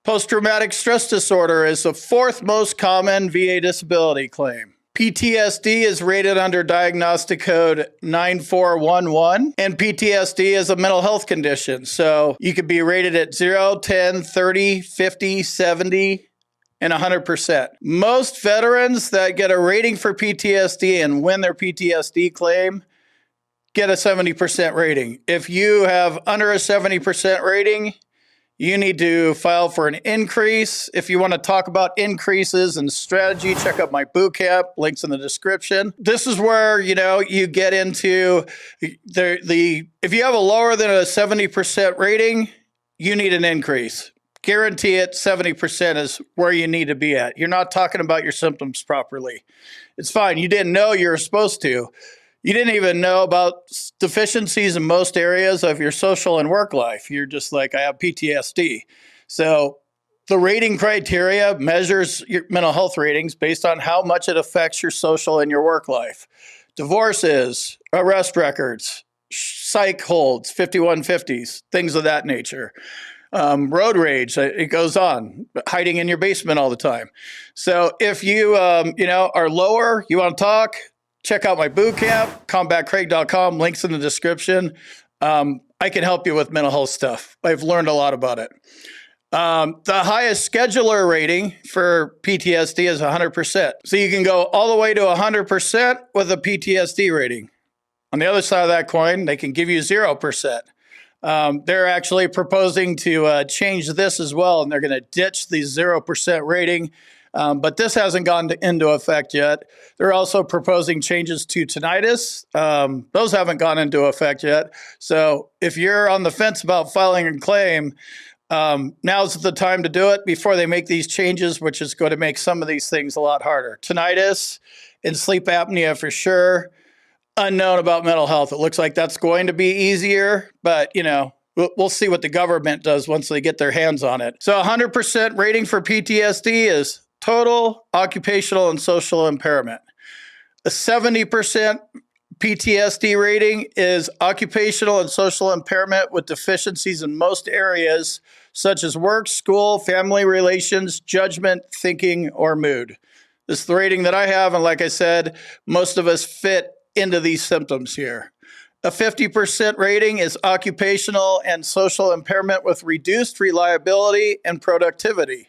Post-traumatic stress disorder is the fourth most common VA disability claim. PTSD is rated under diagnostic code 9411, and PTSD is a mental health condition. So you could be rated at 0, 10, 30, 50, 70, and 100%. Most veterans that get a rating for PTSD and win their PTSD claim get a 70% rating. If you have under a 70% rating, you need to file for an increase. If you want to talk about increases and strategy, check out my boot camp, links in the description. This is where, you get into if you have a lower than a 70% rating, you need an increase. Guarantee it, 70% is where you need to be at. You're not talking about your symptoms properly. It's fine. You didn't know you were supposed to. You didn't even know about deficiencies in most areas of your social and work life. You're just like, I have PTSD. So the rating criteria measures your mental health ratings based on how much it affects your social and your work life. Divorces, arrest records, psych holds, 5150s, things of that nature. Road rage, it goes on, hiding in your basement all the time. So if you, are lower, you want to talk, check out my boot camp, combatcraig.com, links in the description. I can help you with mental health stuff. I've learned a lot about it. The highest scheduler rating for PTSD is 100%. So you can go all the way to 100% with a PTSD rating. On the other side of that coin, they can give you 0%. They're actually proposing to change this as well, and they're going to ditch the 0% rating. But this hasn't gone into effect yet. They're also proposing changes to tinnitus. Those haven't gone into effect yet. So if you're on the fence about filing a claim, now's the time to do it before they make these changes, which is going to make some of these things a lot harder. Tinnitus and sleep apnea for sure. Unknown about mental health. It looks like that's going to be easier, but we'll see what the government does once they get their hands on it. So 100% rating for PTSD is total occupational and social impairment. A 70% PTSD rating is occupational and social impairment with deficiencies in most areas, such as work, school, family relations, judgment, thinking, or mood. This is the rating that I have, and like I said, most of us fit into these symptoms here. A 50% rating is occupational and social impairment with reduced reliability and productivity.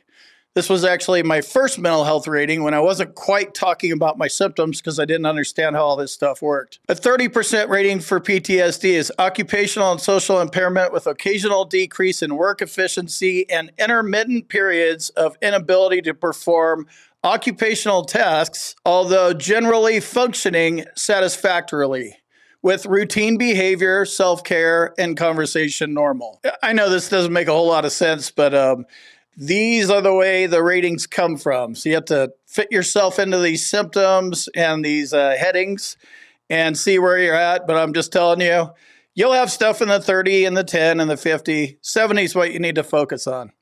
This was actually my first mental health rating when I wasn't quite talking about my symptoms because I didn't understand how all this stuff worked. A 30% rating for PTSD is occupational and social impairment with occasional decrease in work efficiency and intermittent periods of inability to perform occupational tasks, although generally functioning satisfactorily, with routine behavior, self-care, and conversation normal. I know this doesn't make a whole lot of sense, but these are the way the ratings come from. So you have to fit yourself into these symptoms and these headings and see where you're at. But I'm just telling you, you'll have stuff in the 30 and the 10 and the 50. 70 is what you need to focus on.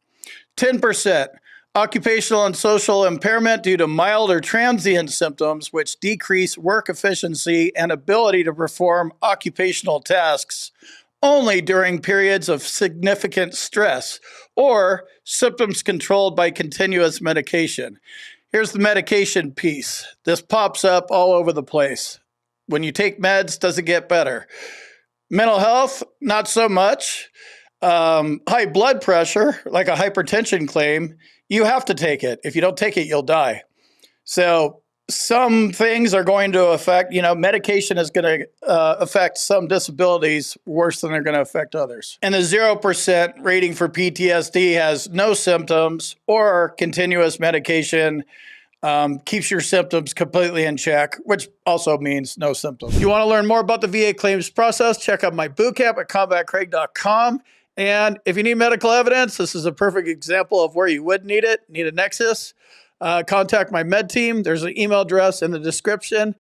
10%. Occupational and social impairment due to mild or transient symptoms which decrease work efficiency and ability to perform occupational tasks only during periods of significant stress or symptoms controlled by continuous medication. Here's the medication piece. This pops up all over the place. When you take meds, does it get better? Mental health, not so much. High blood pressure, like a hypertension claim, you have to take it. If you don't take it, you'll die. So some things are going to affect, medication is going to affect some disabilities worse than they're going to affect others. And the 0% rating for PTSD has no symptoms or continuous medication, keeps your symptoms completely in check, which also means no symptoms. If you want to learn more about the VA claims process, check out my bootcamp at combatcraig.com. And if you need medical evidence, this is a perfect example of where you would need it. Need a nexus. Contact my med team. There's an email address in the description.